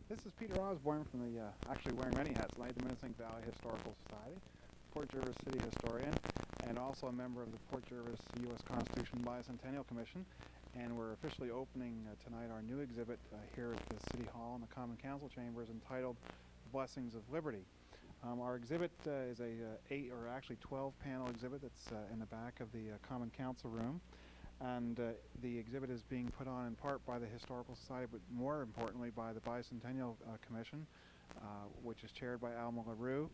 This is Peter Osborne from the, actually wearing many hats tonight, the Minisink Valley Historical Society, Port Jervis City Historian, and also a member of the Port Jervis U.S. Constitution Bicentennial Commission. And we're officially opening tonight our new exhibit here at the City Hall in the Common Council Chambers entitled Blessings of Liberty. Our exhibit is a 12-panel exhibit that's in the back of the Common Council room. And the exhibit is being put on in part by the Historical Society, but more importantly by the Bicentennial Commission, which is chaired by Alma LaRue.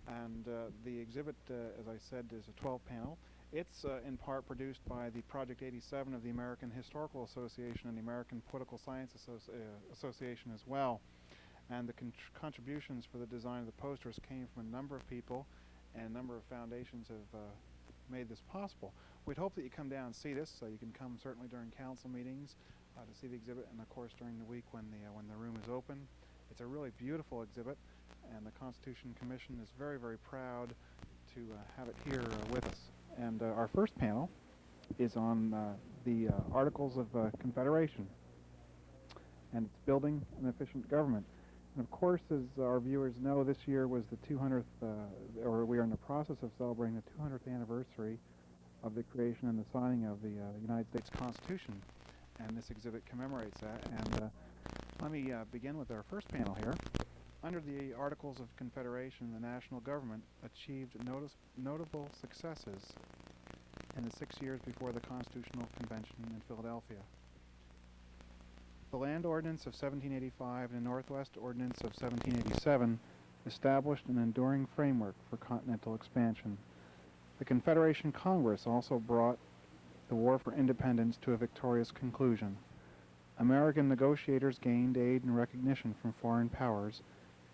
And the exhibit, as I said, is a 12-panel. It's in part produced by the Project 87 of the American Historical Association and the American Political Science Association as well. And the contributions for the design of the posters came from a number of people, and a number of foundations have made this possible. We'd hope that you come down and see this. So you can come certainly during council meetings to see the exhibit, and of course during the week when the room is open. It's a really beautiful exhibit, and the Constitution Commission is very, very proud to have it here with us. And our first panel is on the Articles of Confederation, and it's building an efficient government. And of course, as our viewers know, this year was the 200th, or we are in the process of celebrating the 200th anniversary of the creation and the signing of the United States Constitution. And this exhibit commemorates that. And let me begin with our first panel here. Under the Articles of Confederation, the national government achieved notable successes in the 6 years before the Constitutional Convention in Philadelphia. The Land Ordinance of 1785 and the Northwest Ordinance of 1787 established an enduring framework for continental expansion. The Confederation Congress also brought the War for Independence to a victorious conclusion. American negotiators gained aid and recognition from foreign powers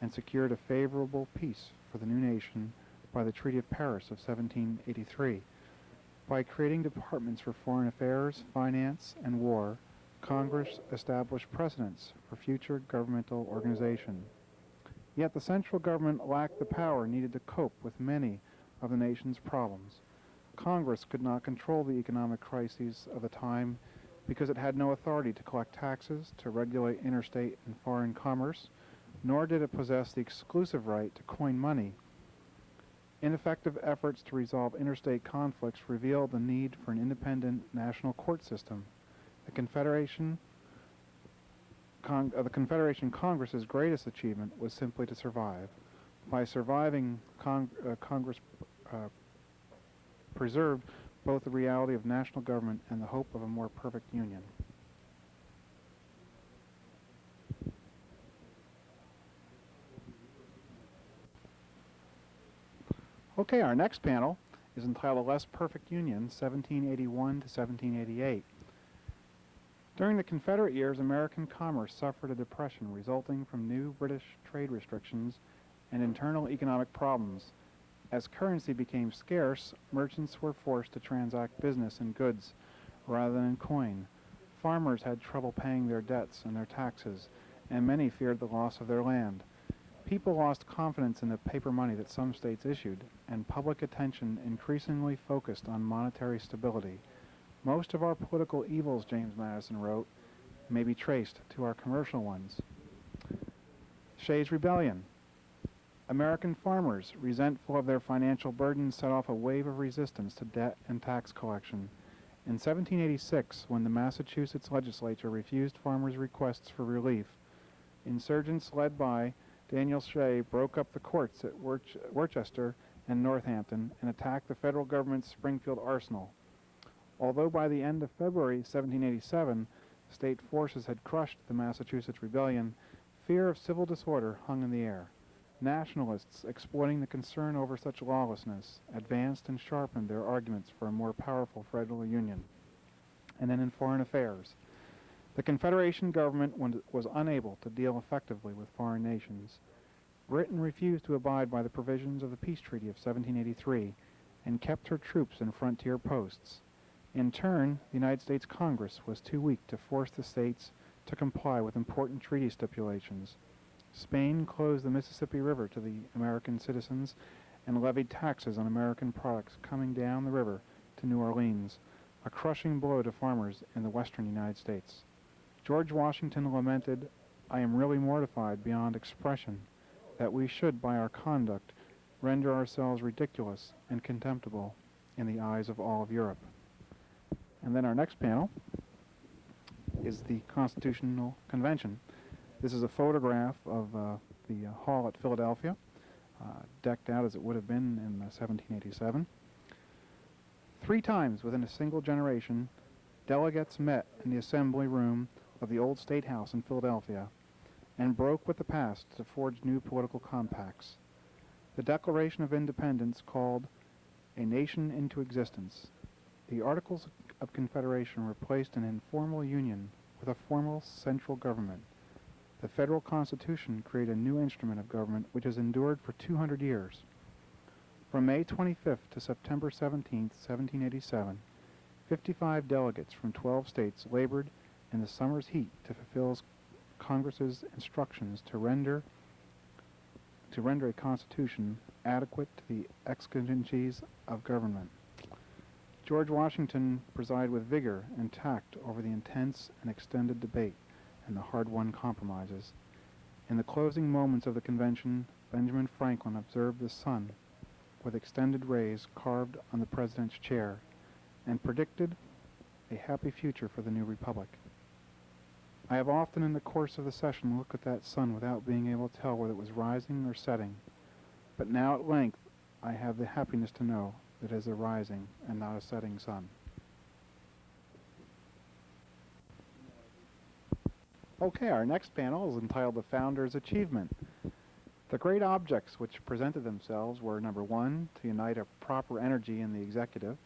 and secured a favorable peace for the new nation by the Treaty of Paris of 1783. By creating departments for foreign affairs, finance, and war, Congress established precedents for future governmental organization. Yet the central government lacked the power needed to cope with many of the nation's problems. Congress could not control the economic crises of the time because it had no authority to collect taxes, to regulate interstate and foreign commerce, nor did it possess the exclusive right to coin money. Ineffective efforts to resolve interstate conflicts revealed the need for an independent national court system. The Confederation Congress's greatest achievement was simply to survive. By surviving, Congress preserved both the reality of national government and the hope of a more perfect union. Okay, our next panel is entitled A Less Perfect Union, 1781 to 1788. During the Confederate years, American commerce suffered a depression resulting from new British trade restrictions and internal economic problems. As currency became scarce, merchants were forced to transact business in goods rather than in coin. Farmers had trouble paying their debts and their taxes, and many feared the loss of their land. People lost confidence in the paper money that some states issued, and public attention increasingly focused on monetary stability. Most of our political evils, James Madison wrote, may be traced to our commercial ones. Shays' Rebellion. American farmers, resentful of their financial burdens, set off a wave of resistance to debt and tax collection. In 1786, when the Massachusetts legislature refused farmers' requests for relief, insurgents led by Daniel Shay broke up the courts at Worcester and Northampton and attacked the federal government's Springfield arsenal. Although by the end of February 1787, state forces had crushed the Massachusetts rebellion, fear of civil disorder hung in the air. Nationalists, exploiting the concern over such lawlessness, advanced and sharpened their arguments for a more powerful federal union. And then in foreign affairs, the Confederation government was unable to deal effectively with foreign nations. Britain refused to abide by the provisions of the Peace Treaty of 1783 and kept her troops in frontier posts. In turn, the United States Congress was too weak to force the states to comply with important treaty stipulations. Spain closed the Mississippi River to the American citizens and levied taxes on American products coming down the river to New Orleans, a crushing blow to farmers in the western United States. George Washington lamented I am really mortified beyond expression that we should, by our conduct, render ourselves ridiculous and contemptible in the eyes of all of Europe. And then our next panel is the Constitutional Convention. This is a photograph of the hall at Philadelphia, decked out as it would have been in 1787. 3 times within a single generation, delegates met in the assembly room of the old State House in Philadelphia and broke with the past to forge new political compacts. The Declaration of Independence called a nation into existence. The Articles of Confederation replaced an informal union with a formal central government. The federal Constitution created a new instrument of government which has endured for 200 years. From May 25th to September 17th, 1787, 55 delegates from 12 states labored in the summer's heat to fulfill Congress's instructions to render a constitution adequate to the exigencies of government. George Washington presided with vigor and tact over the intense and extended debate and the hard-won compromises. In the closing moments of the convention, Benjamin Franklin observed the sun with extended rays carved on the president's chair and predicted a happy future for the new republic. I have often in the course of the session looked at that sun without being able to tell whether it was rising or setting, but now at length I have the happiness to know that it is a rising and not a setting sun. Okay, our next panel is entitled The Founder's Achievement. The great objects which presented themselves were, number 1, to unite a proper energy in the executive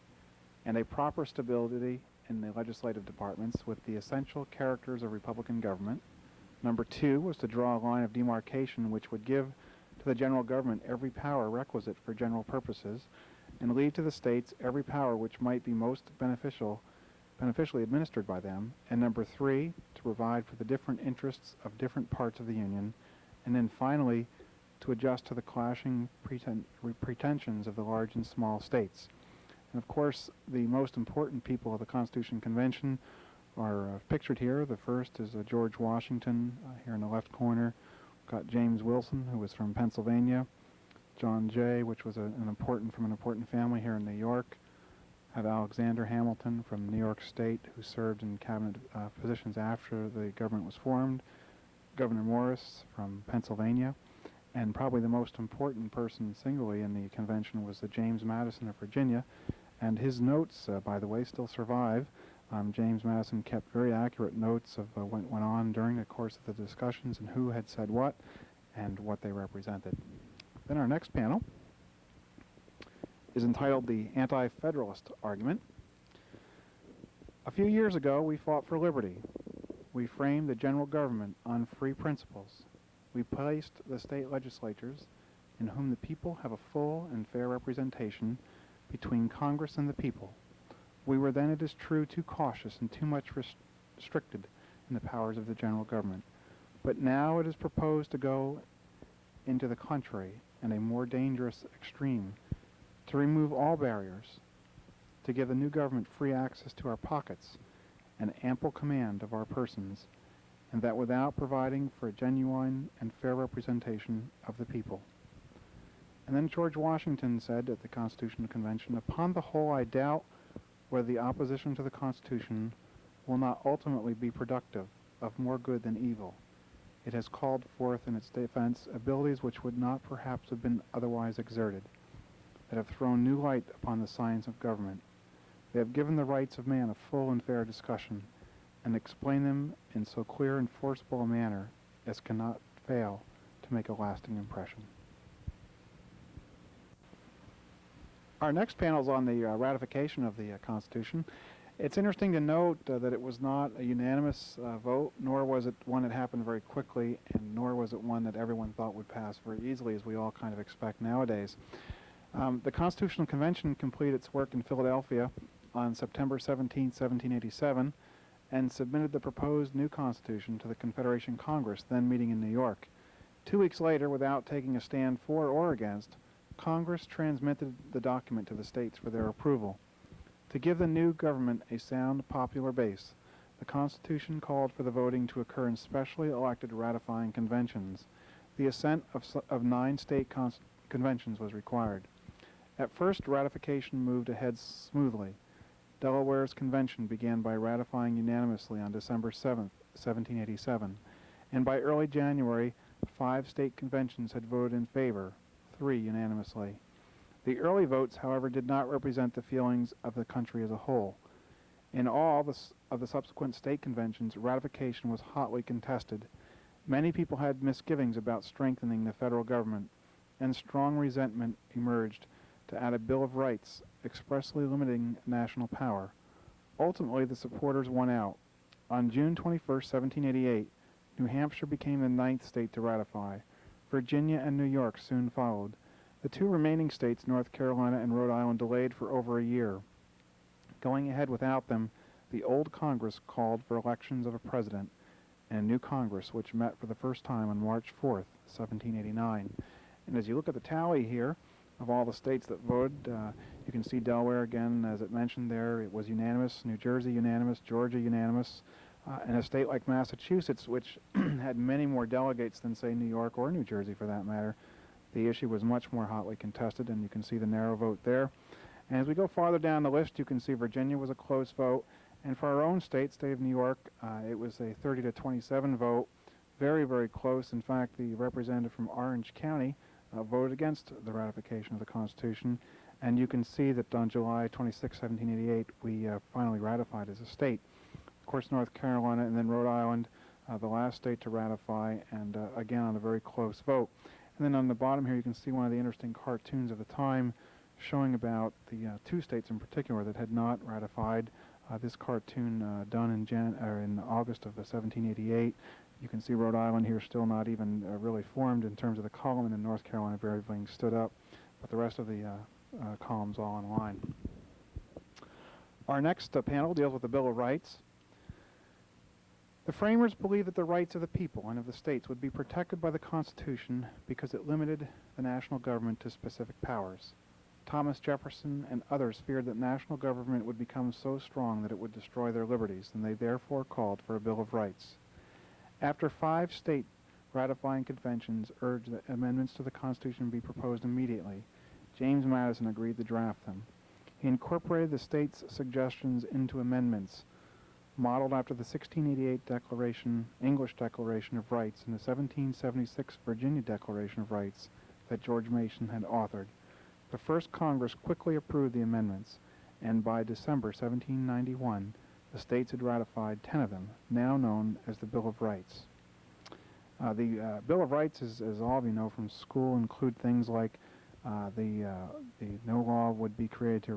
and a proper stability in the legislative departments with the essential characters of Republican government. Number 2 was to draw a line of demarcation which would give to the general government every power requisite for general purposes and leave to the states every power which might be most beneficially administered by them. And number 3, to provide for the different interests of different parts of the Union. And then finally, to adjust to the clashing pretensions of the large and small states. And of course, the most important people of the Constitution Convention are pictured here. The first is George Washington, here in the left corner. We've got James Wilson, who was from Pennsylvania. John Jay, which was from an important family here in New York. Have Alexander Hamilton from New York State, who served in cabinet positions after the government was formed. Governor Morris from Pennsylvania. And probably the most important person singly in the convention was James Madison of Virginia. And his notes, by the way, still survive. James Madison kept very accurate notes of what went on during the course of the discussions and who had said what and what they represented. Then our next panel is entitled The Anti-Federalist Argument. A few years ago, we fought for liberty. We framed the general government on free principles. We placed the state legislatures, in whom the people have a full and fair representation, between Congress and the people. We were then, it is true, too cautious and too much restricted in the powers of the general government. But now it is proposed to go into the contrary and a more dangerous extreme, to remove all barriers, to give the new government free access to our pockets and ample command of our persons, and that without providing for a genuine and fair representation of the people. And then George Washington said at the Constitutional Convention, "Upon the whole, I doubt whether the opposition to the Constitution will not ultimately be productive of more good than evil. It has called forth in its defense abilities which would not perhaps have been otherwise exerted, that have thrown new light upon the science of government. They have given the rights of man a full and fair discussion, and explained them in so clear and forcible a manner as cannot fail to make a lasting impression." Our next panel is on the ratification of the Constitution. It's interesting to note that it was not a unanimous vote, nor was it one that happened very quickly, and nor was it one that everyone thought would pass very easily, as we all kind of expect nowadays. The Constitutional Convention completed its work in Philadelphia on September 17, 1787, and submitted the proposed new Constitution to the Confederation Congress, then meeting in New York. 2 weeks later, without taking a stand for or against, Congress transmitted the document to the states for their approval. To give the new government a sound popular base, the The Constitution called for the voting to occur in specially elected ratifying conventions. The assent of 9 state conventions was required. At first, ratification moved ahead smoothly. Delaware's convention began by ratifying unanimously on December 7, 1787, and by early January, 5 state conventions had voted in favor, 3 unanimously. The early votes, however, did not represent the feelings of the country as a whole. In all of the subsequent state conventions, ratification was hotly contested. Many people had misgivings about strengthening the federal government, and strong resentment emerged to add a Bill of Rights expressly limiting national power. Ultimately, the supporters won out. On June 21, 1788, New Hampshire became the 9th state to ratify. Virginia and New York soon followed. The 2 remaining states, North Carolina and Rhode Island, delayed for over a year. Going ahead without them, the old Congress called for elections of a president and a new Congress, which met for the first time on March 4, 1789. And as you look at the tally here of all the states that voted, you can see Delaware again, as it mentioned there, it was unanimous, New Jersey unanimous, Georgia unanimous, and a state like Massachusetts, which had many more delegates than, say, New York or New Jersey for that matter, the issue was much more hotly contested, and you can see the narrow vote there. And as we go farther down the list, you can see Virginia was a close vote. And for our own state of New York, it was a 30-27 vote. Very, very close. In fact, the representative from Orange County voted against the ratification of the Constitution. And you can see that on July 26, 1788, we finally ratified as a state. Of course, North Carolina and then Rhode Island, the last state to ratify, and again on a very close vote. And then on the bottom here, you can see one of the interesting cartoons of the time showing about the 2 states in particular that had not ratified. This cartoon done in August of 1788. You can see Rhode Island here still not even really formed in terms of the column, and in North Carolina everything stood up, but the rest of the columns all in line. Our next panel deals with the Bill of Rights. The framers believed that the rights of the people and of the states would be protected by the Constitution because it limited the national government to specific powers. Thomas Jefferson and others feared that national government would become so strong that it would destroy their liberties, and they therefore called for a Bill of Rights. After 5 state ratifying conventions urged that amendments to the Constitution be proposed immediately, James Madison agreed to draft them. He incorporated the states' suggestions into amendments, modeled after the 1688 English Declaration of Rights and the 1776 Virginia Declaration of Rights that George Mason had authored. The first Congress quickly approved the amendments, and by December 1791, the states had ratified 10 of them, now known as the Bill of Rights. The Bill of Rights, as all of you know from school, include things like no law would be created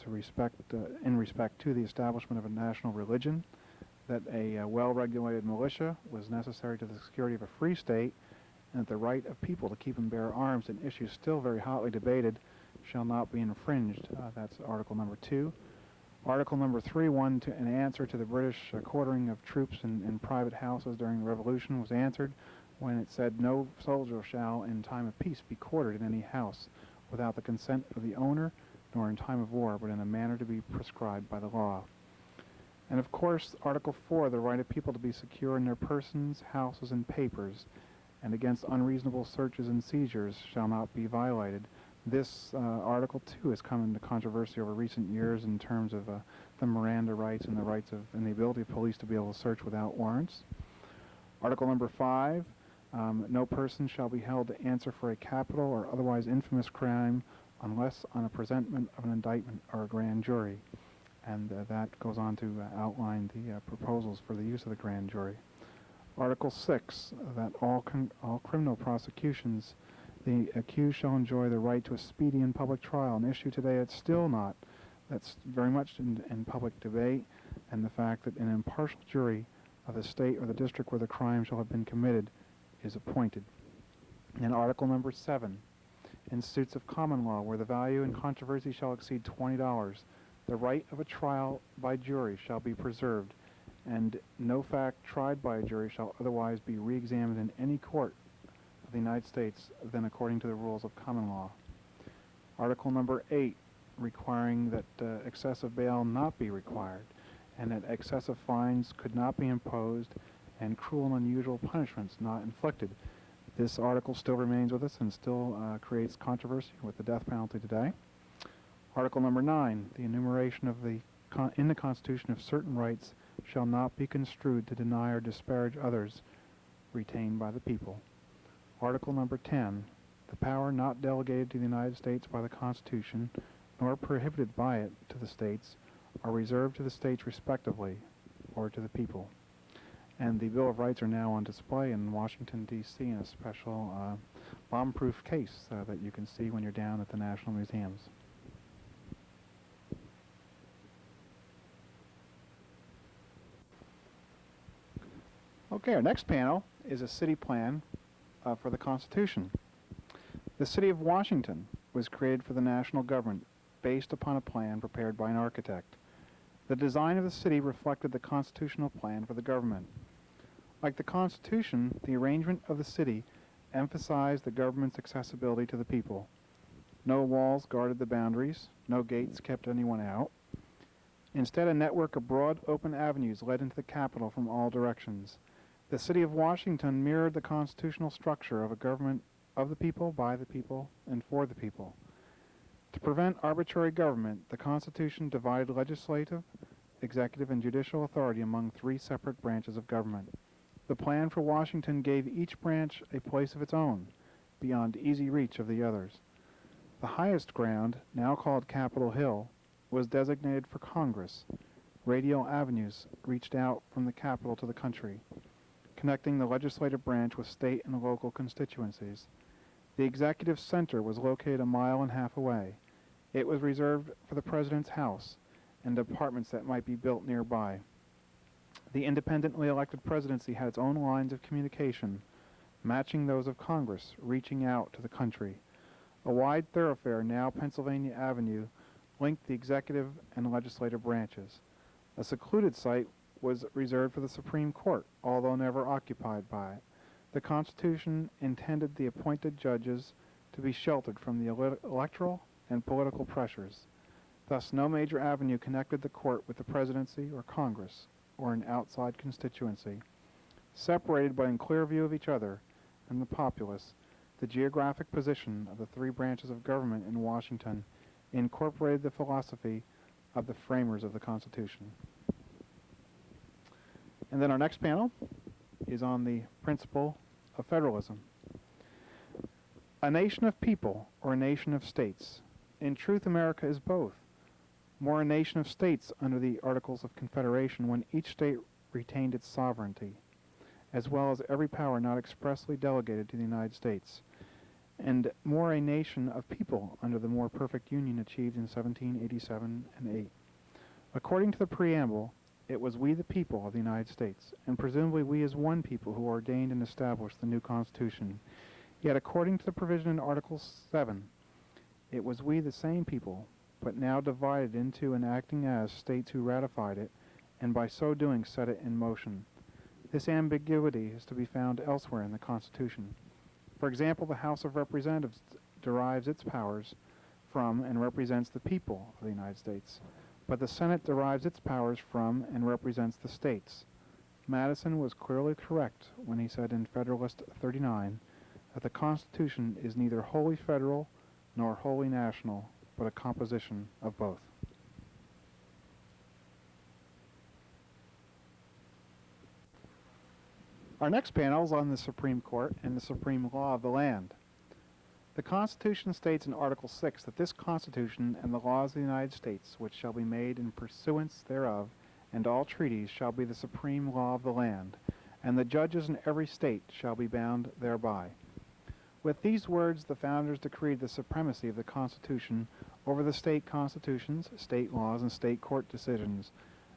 in respect to the establishment of a national religion, that a well-regulated militia was necessary to the security of a free state, and that the right of people to keep and bear arms in issues still very hotly debated shall not be infringed. That's Article number 2. Article number 3, an answer to the British quartering of troops in private houses during the Revolution, was answered when it said, "No soldier shall in time of peace be quartered in any house without the consent of the owner, nor in time of war, but in a manner to be prescribed by the law." And of course, Article 4, the right of people to be secure in their persons, houses, and papers, and against unreasonable searches and seizures shall not be violated. This Article 2 has come into controversy over recent years in terms of the Miranda rights and the ability of police to be able to search without warrants. Article number 5, no person shall be held to answer for a capital or otherwise infamous crime unless on a presentment of an indictment or a grand jury. And that goes on to outline the proposals for the use of the grand jury. Article 6, that all criminal prosecutions, the accused shall enjoy the right to a speedy and public trial, an issue today that's still not. That's very much in public debate, and the fact that an impartial jury of the state or the district where the crime shall have been committed is appointed. And Article number 7, in suits of common law where the value in controversy shall exceed $20, the right of a trial by jury shall be preserved, and no fact tried by a jury shall otherwise be re-examined in any court of the United States than according to the rules of common law. Article number 8, requiring that excessive bail not be required. and that excessive fines could not be imposed and cruel and unusual punishments not inflicted. This article still remains with us and still creates controversy with the death penalty today. Article number 9, the enumeration of in the Constitution of certain rights shall not be construed to deny or disparage others retained by the people. Article number 10, the power not delegated to the United States by the Constitution, nor prohibited by it to the states, are reserved to the states respectively, or to the people. And the Bill of Rights are now on display in Washington, D.C. in a special bomb-proof case that you can see when you're down at the National Museums. Okay, our next panel is a city plan for the Constitution. The city of Washington was created for the national government based upon a plan prepared by an architect. The design of the city reflected the constitutional plan for the government. Like the Constitution, the arrangement of the city emphasized the government's accessibility to the people. No walls guarded the boundaries, no gates kept anyone out. Instead, a network of broad, open avenues led into the capital from all directions. The city of Washington mirrored the constitutional structure of a government of the people, by the people, and for the people. To prevent arbitrary government, the Constitution divided legislative, executive, and judicial authority among 3 separate branches of government. The plan for Washington gave each branch a place of its own, beyond easy reach of the others. The highest ground, now called Capitol Hill, was designated for Congress. Radial avenues reached out from the Capitol to the country, connecting the legislative branch with state and local constituencies. The executive center was located 1.5 miles away. It was reserved for the president's house and apartments that might be built nearby. The independently elected presidency had its own lines of communication, matching those of Congress, reaching out to the country. A wide thoroughfare, now Pennsylvania Avenue, linked the executive and legislative branches. A secluded site was reserved for the Supreme Court, although never occupied by it. The Constitution intended the appointed judges to be sheltered from the electoral and political pressures. Thus, no major avenue connected the court with the presidency or Congress, or an outside constituency. Separated but in clear view of each other and the populace, the geographic position of the 3 branches of government in Washington incorporated the philosophy of the framers of the Constitution. And then our next panel is on the principle of federalism. A nation of people or a nation of states. In truth, America is both. More a nation of states under the Articles of Confederation when each state retained its sovereignty, as well as every power not expressly delegated to the United States, and more a nation of people under the more perfect union achieved in 1787 and 8. According to the preamble, it was we the people of the United States, and presumably we as one people who ordained and established the new Constitution. Yet according to the provision in Article 7, it was we the same people, but now divided into and acting as states who ratified it, and by so doing set it in motion. This ambiguity is to be found elsewhere in the Constitution. For example, the House of Representatives derives its powers from and represents the people of the United States, but the Senate derives its powers from and represents the states. Madison was clearly correct when he said in Federalist 39 that the Constitution is neither wholly federal nor wholly national, but a composition of both. Our next panel is on the Supreme Court and the supreme law of the land. The Constitution states in Article 6 that this Constitution and the laws of the United States, which shall be made in pursuance thereof, and all treaties shall be the supreme law of the land, and the judges in every state shall be bound thereby. With these words, the founders decreed the supremacy of the Constitution over the state constitutions, state laws, and state court decisions.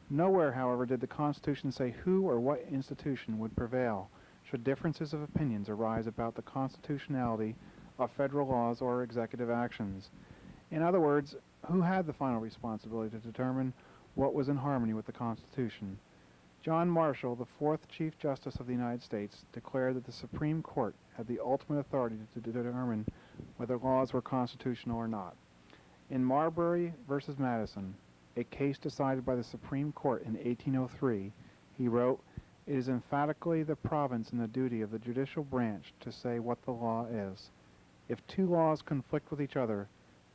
Nowhere, however, did the Constitution say who or what institution would prevail should differences of opinions arise about the constitutionality of federal laws or executive actions. In other words, who had the final responsibility to determine what was in harmony with the Constitution? John Marshall, the 4th Chief Justice of the United States, declared that the Supreme Court had the ultimate authority to determine whether laws were constitutional or not. In Marbury v. Madison, a case decided by the Supreme Court in 1803, he wrote, "It is emphatically the province and the duty of the judicial branch to say what the law is. If two laws conflict with each other,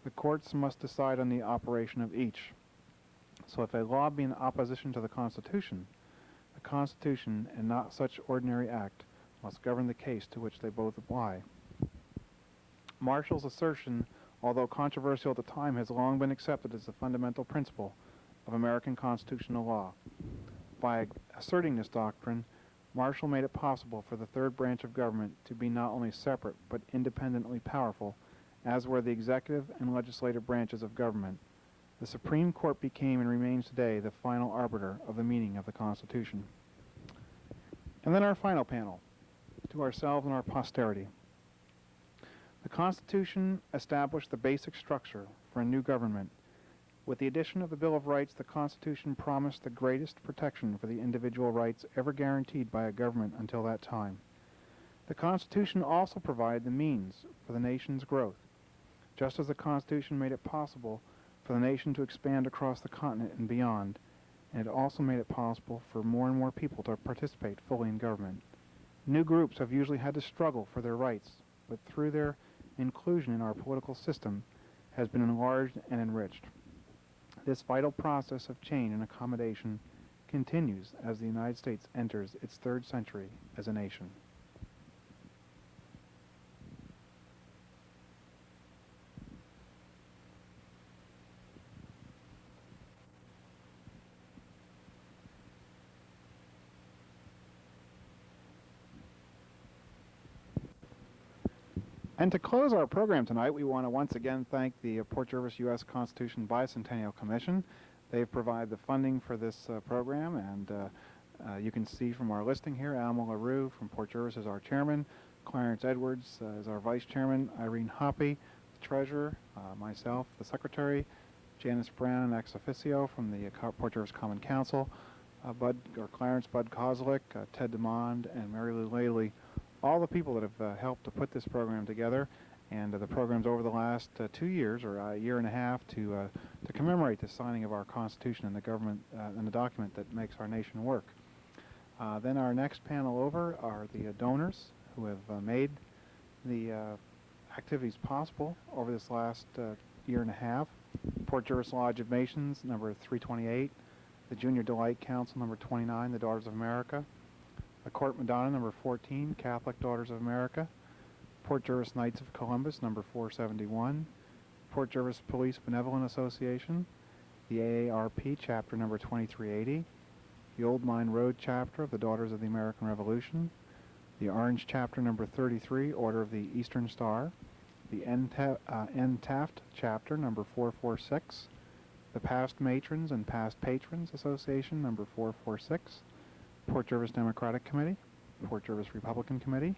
the courts must decide on the operation of each. So if a law be in opposition to the Constitution, the Constitution, and not such ordinary act, must govern the case to which they both apply." Marshall's assertion, although controversial at the time, has long been accepted as the fundamental principle of American constitutional law. By asserting this doctrine, Marshall made it possible for the third branch of government to be not only separate but independently powerful, as were the executive and legislative branches of government. The Supreme Court became and remains today the final arbiter of the meaning of the Constitution. And then our final panel, to ourselves and our posterity. The Constitution established the basic structure for a new government. With the addition of the Bill of Rights, the Constitution promised the greatest protection for the individual rights ever guaranteed by a government until that time. The Constitution also provided the means for the nation's growth, just as the Constitution made it possible for the nation to expand across the continent and beyond, and it also made it possible for more and more people to participate fully in government. New groups have usually had to struggle for their rights, but through their inclusion in our political system has been enlarged and enriched. This vital process of change and accommodation continues as the United States enters its third century as a nation. And to close our program tonight, we want to once again thank the Port Jervis U.S. Constitution Bicentennial Commission. They've provided the funding for this program, and you can see from our listing here, Alma LaRue from Port Jervis is our chairman, Clarence Edwards is our vice chairman, Irene Hoppy, the treasurer, myself, the secretary, Janice Brown, ex officio from the Port Jervis Common Council, Clarence Bud Kozlik, Ted DeMond, and Mary Lou Laley, all the people that have helped to put this program together, and the program's over the last 2 years or a year and a half to commemorate the signing of our Constitution and the government and the document that makes our nation work. Then our next panel over are the donors who have made the activities possible over this last year and a half. Port Jervis Lodge of Masons, number 328, the Junior Delight Council, number 29, the Daughters of America, the Court Madonna, number 14, Catholic Daughters of America, Port Jervis Knights of Columbus, number 471, Port Jervis Police Benevolent Association, the AARP, chapter number 2380, the Old Mine Road chapter of the Daughters of the American Revolution, the Orange chapter number 33, Order of the Eastern Star, the N. Taft chapter number 446, the Past Matrons and Past Patrons Association, number 446, Port Jervis Democratic Committee, Port Jervis Republican Committee,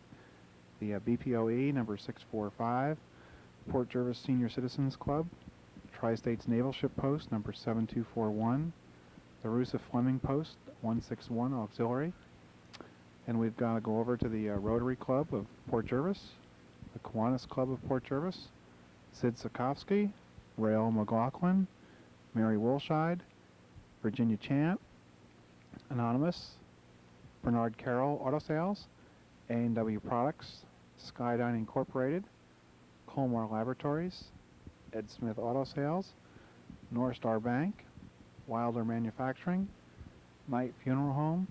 the BPOE number 645, Port Jervis Senior Citizens Club, Tri-States Naval Ship Post number 7241, the Rusa Fleming Post 161 Auxiliary, and we've got to go over to the Rotary Club of Port Jervis, the Kiwanis Club of Port Jervis, Sid Sikowski, Rael McLaughlin, Mary Woolshide, Virginia Chant, Anonymous, Bernard Carroll Auto Sales, A&W Products, Skydyne Incorporated, Colmar Laboratories, Ed Smith Auto Sales, North Star Bank, Wilder Manufacturing, Knight Funeral Home,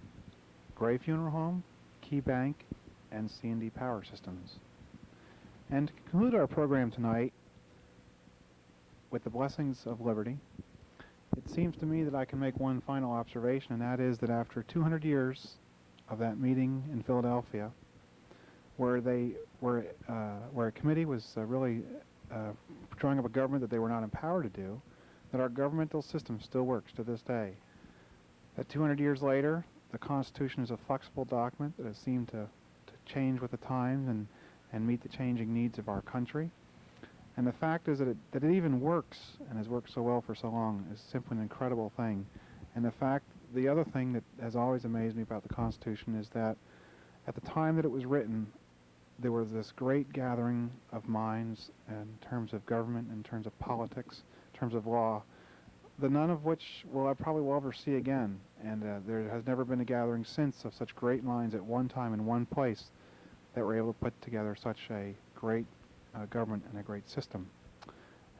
Gray Funeral Home, Key Bank, and C&D Power Systems. And to conclude our program tonight with the blessings of liberty, it seems to me that I can make one final observation, and that is that after 200 years of that meeting in Philadelphia, where a committee was really drawing up a government that they were not empowered to do, that our governmental system still works to this day. That 200 years later, the Constitution is a flexible document that has seemed to change with the times and meet the changing needs of our country. And the fact is that it even works and has worked so well for so long is simply an incredible thing. And the other thing that has always amazed me about the Constitution is that at the time that it was written, there was this great gathering of minds in terms of government, in terms of politics, in terms of law, none of which I probably will ever see again. And there has never been a gathering since of such great minds at one time in one place that were able to put together such a great government and a great system.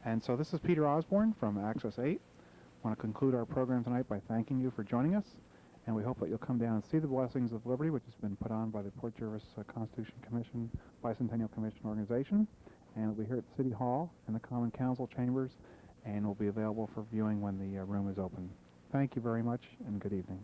And so this is Peter Osborne from Access 8. I want to conclude our program tonight by thanking you for joining us, and we hope that you'll come down and see the Blessings of Liberty, which has been put on by the Port Jervis Constitution Commission, Bicentennial Commission organization, and it'll be here at City Hall in the Common Council chambers, and will be available for viewing when the room is open. Thank you very much, and good evening.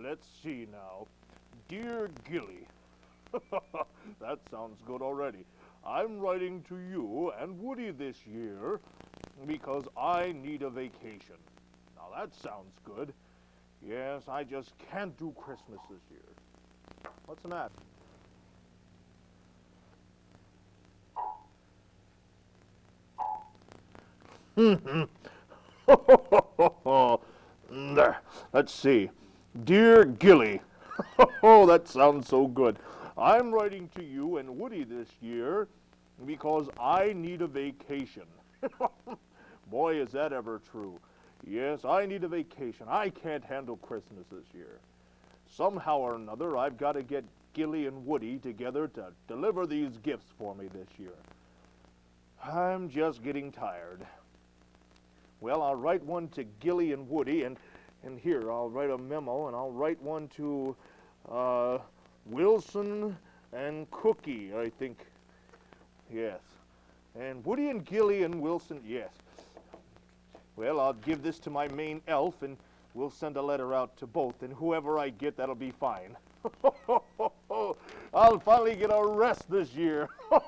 Let's see now. Dear Gilly. That sounds good already. I'm writing to you and Woody this year because I need a vacation. Now that sounds good. Yes, I just can't do Christmas this year. What's the matter? Let's see. Dear Gilly. Oh, that sounds so good. I'm writing to you and Woody this year because I need a vacation. Boy, is that ever true. Yes, I need a vacation. I can't handle Christmas this year. Somehow or another, I've got to get Gilly and Woody together to deliver these gifts for me this year. I'm just getting tired. Well, I'll write one to Gilly and Woody, and here, I'll write a memo, and I'll write one to Wilson and Cookie, I think. Yes. And Woody and Gilly and Wilson, yes. Well, I'll give this to my main elf, and we'll send a letter out to both, and whoever I get, that'll be fine. I'll finally get a rest this year. Let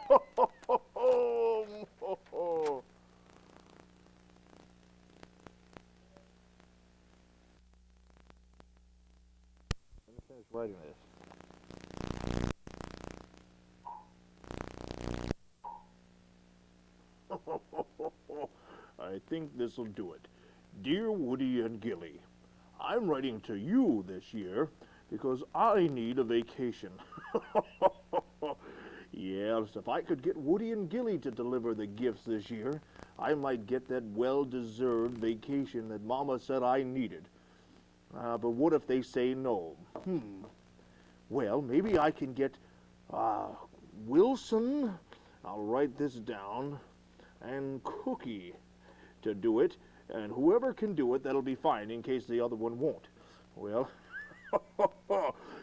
me finish writing this. I think this'll do it. Dear Woody and Gilly, I'm writing to you this year because I need a vacation. Yes, if I could get Woody and Gilly to deliver the gifts this year, I might get that well-deserved vacation that Mama said I needed. But what if they say no? Well, maybe I can get Wilson, I'll write this down, and Cookie to do it, and whoever can do it, that'll be fine in case the other one won't. Well,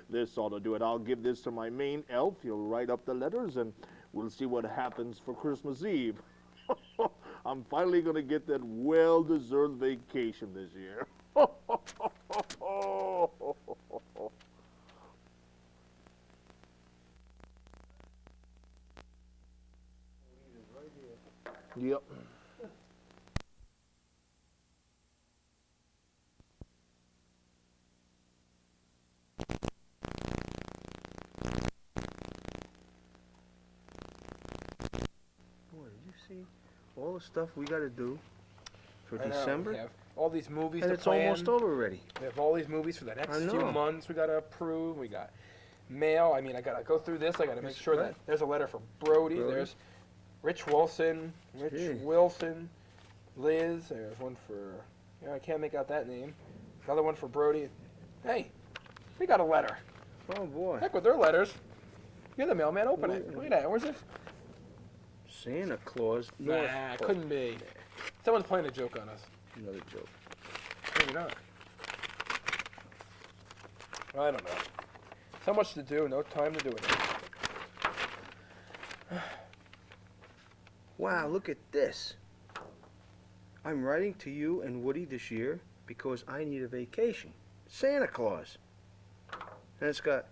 this ought to do it. I'll give this to my main elf. He'll write up the letters, and we'll see what happens for Christmas Eve. I'm finally going to get that well-deserved vacation this year. Yep. Boy, did you see all the stuff we got to do for I know, December? we have all these movies And to it's plan. almost over already. We have all these movies for the next I few know. months we got to approve. We got mail. I mean, I got to go through this. I got to make Yes, sure right. that there's a letter for Brody. Brody. There's Rich Wilson, Gee. Wilson, Liz. There's one for, I can't make out that name. Another one for Brody. Hey, we got a letter. Oh, boy. Heck with their letters. You're the mailman. Open it. Look at that. Where's it? Santa Claus. Nah, North it Pole. couldn't be. Someone's playing a joke on us. Another joke. Maybe not. I don't know. So much to do, no time to do it. Wow, look at this. I'm writing to you and Woody this year because I need a vacation. Santa Claus. And it's got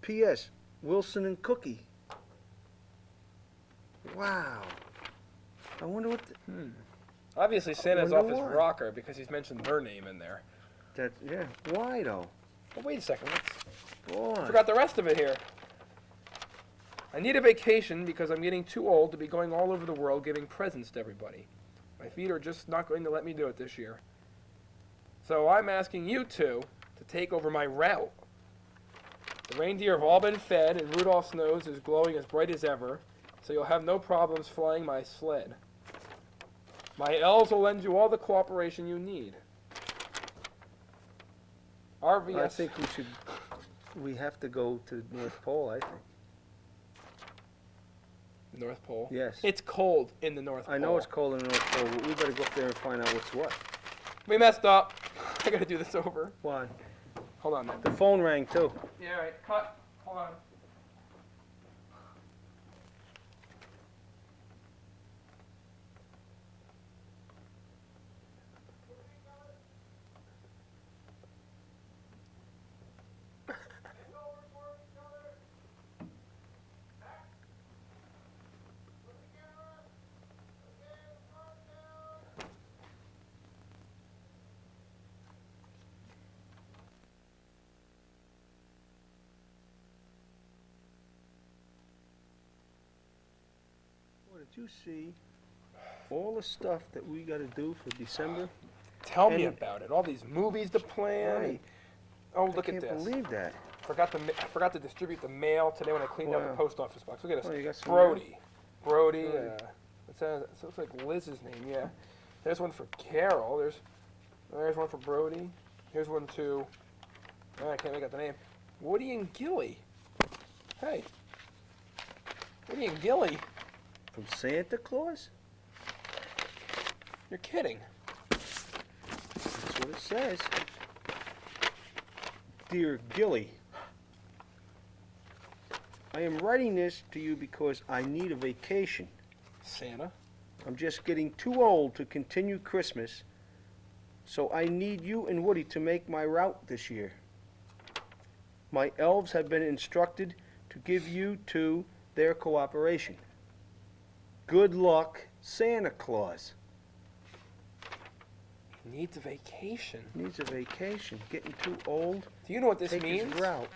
P.S. Wilson and Cookie. Wow. I wonder what Obviously, Santa's wonder off his why. rocker because he's mentioned their name in there. Yeah. Why though? But wait a second. Why? I forgot the rest of it here. I need a vacation because I'm getting too old to be going all over the world giving presents to everybody. My feet are just not going to let me do it this year. So I'm asking you two to take over my route. The reindeer have all been fed and Rudolph's nose is glowing as bright as ever, so you'll have no problems flying my sled. My elves will lend you all the cooperation you need. RVS. I think we have to go to the North Pole, I think. North Pole? Yes. It's cold in the North Pole. I know it's cold in the North Pole, but we better go up there and find out what's what. We messed up. I gotta do this over. Why? Hold on, man. The phone rang too. Yeah, all right. Cut. Hold on. Boy, did you see all the stuff that we got to do for December? Tell me And- about it. All these movies to plan. Right. Oh, look I at can't this. believe that. I forgot to distribute the mail today when I cleaned out Wow. the post office box. Look at this. Oh, you got some Brody. Right. What's that? It looks like Liz's name. Yeah. There's one for Carol. There's one for Brody. Here's one to. Oh, I can't make out the name. Woody and Gilly. Hey. Woody and Gilly. From Santa Claus? You're kidding. That's what it says. Dear Gilly, I am writing this to you because I need a vacation. Santa. I'm just getting too old to continue Christmas, so I need you and Woody to make my route this year. My elves have been instructed to give you two their cooperation. Good luck, Santa Claus. Needs a vacation. Needs a vacation. Getting too old. Do you know what this Take means? his route.